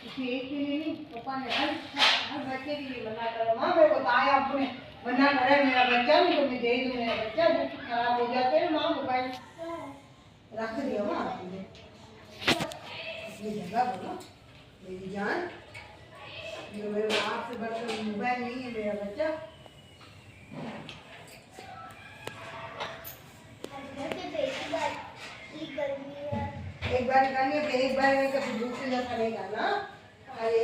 एक के लिए नहीं, पापा ने हर बच्चे के लिए मना करा। माँ मेरे को ताया आपने मना करा है, मेरा बच्चा नहीं तो मैं दे दूँ, मेरा बच्चा जब खराब हो जाते हैं माँ मोबाइल रख दिया माँ आपने अपनी जगह बोलो मेरी जान, जो मेरे बाप से बढ़कर मोबाइल नहीं है मेरा बच्चा। एक बार करनी है, फिर एक बार दूसरी बार करेगा ना। अरे